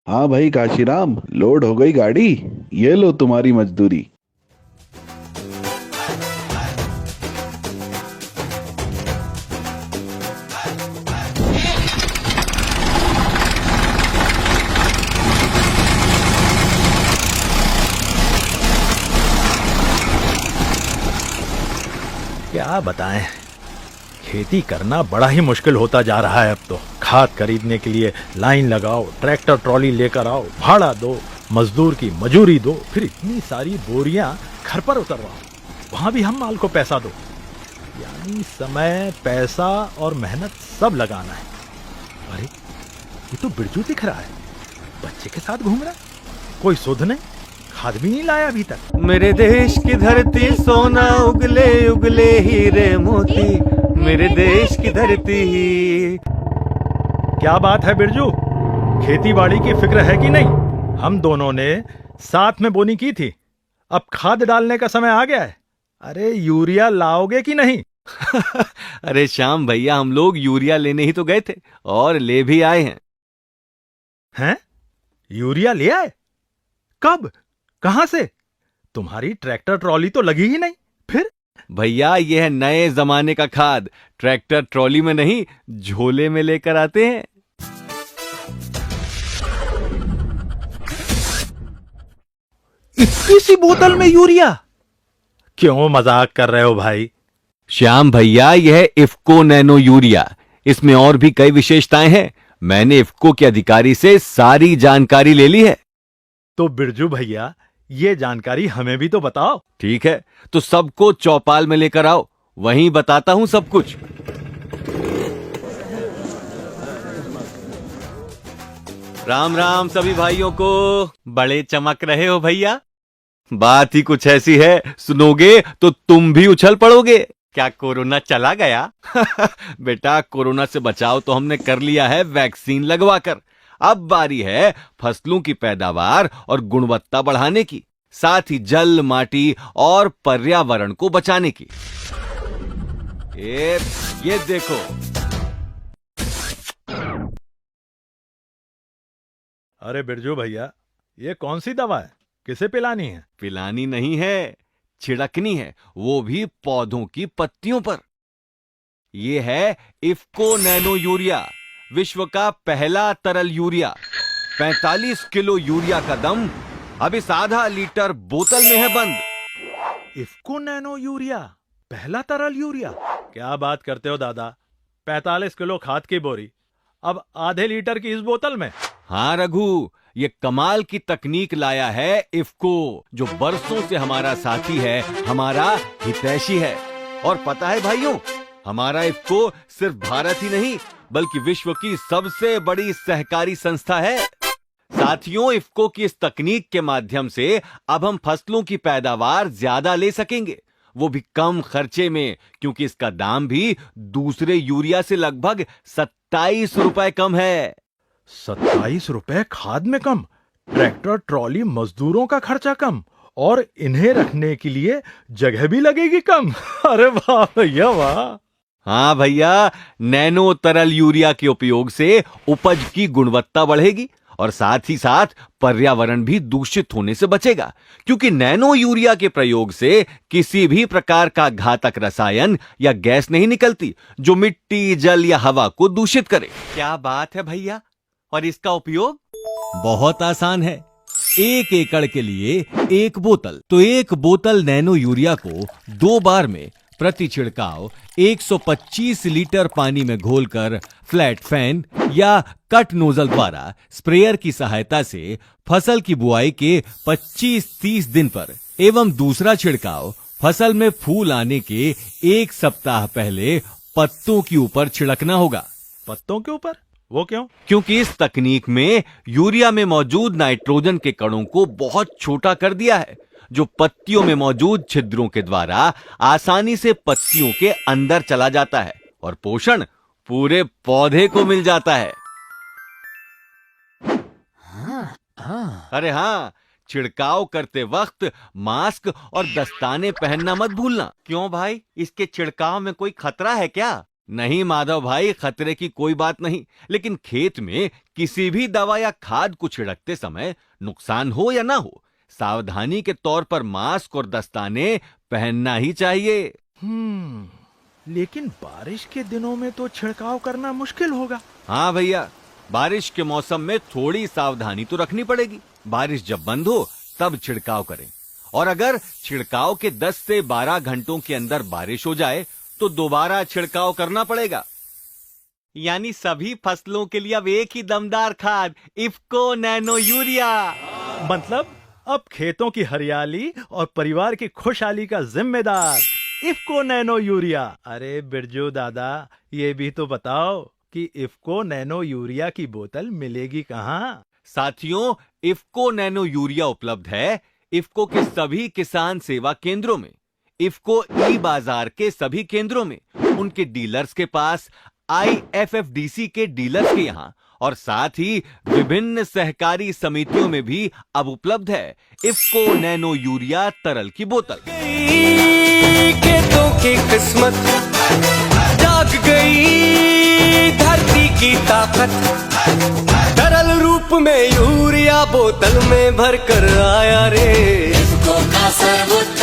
हाँ भाई काशीराम, लोड हो गई गाड़ी। ये लो तुम्हारी मजदूरी। क्या बताएं, खेती करना बड़ा ही मुश्किल होता जा रहा है। अब तो खाद खरीदने के लिए लाइन लगाओ, ट्रैक्टर ट्रॉली लेकर आओ, भाड़ा दो, मजदूर की मजूरी दो, फिर इतनी सारी बोरियां घर पर उतरवाओ, वहां भी हम माल को पैसा दो। यानी समय, पैसा और मेहनत सब लगाना है। अरे ये तो बिरजू दिख रहा है, बच्चे के साथ घूम रहा है। कोई सुध नहीं, खाद भी नहीं लाया अभी तक। मेरे देश की धरती सोना उगले उगले हीरे मोती, मेरे देश की धरती। क्या बात है बिरजू, खेती बाड़ी की फिक्र है कि नहीं? हम दोनों ने साथ में बोनी की थी, अब खाद डालने का समय आ गया है। अरे यूरिया लाओगे कि नहीं? अरे श्याम भैया, हम लोग यूरिया लेने ही तो गए थे और ले भी आए हैं। हैं? यूरिया ले आए? कब? कहां से? तुम्हारी ट्रैक्टर ट्रॉली तो लगी ही नहीं। फिर? भैया ये है नए जमाने का खाद, ट्रैक्टर ट्रॉली में नहीं, झोले में लेकर आते हैं। इतनी सी बोतल में यूरिया? क्यों मजाक कर रहे हो भाई? श्याम भैया, यह है इफ्को नैनो यूरिया। इसमें और भी कई विशेषताएं हैं। मैंने इफ्को के अधिकारी से सारी जानकारी ले ली है। तो बिरजू भैया, ये जानकारी हमें भी तो बताओ। ठीक है, तो सबको चौपाल में लेकर आओ, वहीं बताता हूं सब कुछ। राम राम सभी भाइयों को। बड़े चमक रहे हो भैया। बात ही कुछ ऐसी है, सुनोगे तो तुम भी उछल पड़ोगे। क्या कोरोना चला गया? बेटा, कोरोना से बचाव तो हमने कर लिया है वैक्सीन लगवाकर। अब बारी है फसलों की पैदावार और गुणवत्ता बढ़ाने की, साथ ही जल, माटी और पर्यावरण को बचाने की। ये देखो। अरे बिरजू भैया, ये कौन सी दवा है? किसे पिलानी है? पिलानी नहीं है, छिड़कनी है, वो भी पौधों की पत्तियों पर। ये है इफ्को नैनो यूरिया, विश्व का पहला तरल यूरिया। 45 किलो यूरिया का दम अब इस आधा लीटर बोतल में है बंद। इफ्को नैनो यूरिया, पहला तरल यूरिया? क्या बात करते हो दादा, 45 किलो खाद की बोरी अब आधे लीटर की इस बोतल में? हाँ रघु, ये कमाल की तकनीक लाया है इफ्को, जो बरसों से हमारा साथी है, हमारा हितैषी है। और पता है भाइयों, हमारा इफ्को सिर्फ भारत ही नहीं बल्कि विश्व की सबसे बड़ी सहकारी संस्था है। साथियों, इफ्को की इस तकनीक के माध्यम से अब हम फसलों की पैदावार ज्यादा ले सकेंगे, वो भी कम खर्चे में, क्योंकि इसका दाम भी दूसरे यूरिया से लगभग 27 रुपए कम है। 27 रुपए खाद में कम, ट्रैक्टर ट्रॉली मजदूरों का खर्चा कम, और इन्हें रखने के लिए जगह भी लगेगी कम। अरे वाह भैया वाह। हाँ भैया, नैनो तरल यूरिया के उपयोग से उपज की गुणवत्ता बढ़ेगी और साथ ही साथ पर्यावरण भी दूषित होने से बचेगा, क्योंकि नैनो यूरिया के प्रयोग से किसी भी प्रकार का घातक रसायन या गैस नहीं निकलती जो मिट्टी, जल या हवा को दूषित करे। क्या बात है भैया। और इसका उपयोग बहुत आसान है। 1 एकड़ के लिए 1 बोतल, तो 1 बोतल नैनो यूरिया को 2 बार में प्रति छिड़काव 125 लीटर पानी में घोलकर फ्लैट फैन या कट नोजल द्वारा स्प्रेयर की सहायता से फसल की बुआई के 25-30 दिन पर, एवं दूसरा छिड़काव फसल में फूल आने के 1 सप्ताह पहले पत्तों के ऊपर छिड़कना होगा। पत्तों के ऊपर? वो क्यों? क्योंकि इस तकनीक में यूरिया में मौजूद नाइट्रोजन के कणों को बहुत छोटा कर दिया है, जो पत्तियों में मौजूद छिद्रों के द्वारा आसानी से पत्तियों के अंदर चला जाता है और पोषण पूरे पौधे को मिल जाता है। अरे हाँ, छिड़काव करते वक्त मास्क और दस्ताने पहनना मत भूलना। क्यों भाई, इसके छिड़काव में कोई खतरा है क्या? नहीं माधव भाई, खतरे की कोई बात नहीं, लेकिन खेत में किसी भी दवा या खाद को छिड़कते समय नुकसान हो या ना हो, सावधानी के तौर पर मास्क और दस्ताने पहनना ही चाहिए। लेकिन बारिश के दिनों में तो छिड़काव करना मुश्किल होगा। हाँ भैया, बारिश के मौसम में थोड़ी सावधानी तो रखनी पड़ेगी। बारिश जब बंद हो तब छिड़काव करें, और अगर छिड़काव के 10 से 12 घंटों के अंदर बारिश हो जाए तो दोबारा छिड़काव करना पड़ेगा। यानी सभी फसलों के लिए अब एक ही दमदार खाद, इफ्को नैनो यूरिया। मतलब अब खेतों की हरियाली और परिवार की खुशहाली का जिम्मेदार इफ्को नैनो यूरिया। अरे बिरजू दादा, ये भी तो बताओ कि इफ्को नैनो यूरिया की बोतल मिलेगी कहाँ? साथियों, इफ्को नैनो यूरिया उपलब्ध है इफ्को के सभी किसान सेवा केंद्रों में, इफ्को ई बाजार के सभी केंद्रों में, उनके डीलर्स के पास, IFFDC के डीलर्स के यहाँ, और साथ ही विभिन्न सहकारी समितियों में भी अब उपलब्ध है इफ्को नैनो यूरिया तरल की बोतल। खेतों की किस्मत जाग गई, धरती की ताकत तरल रूप में यूरिया बोतल में भर कर आया रे। इफ्को का सर्वोत्तम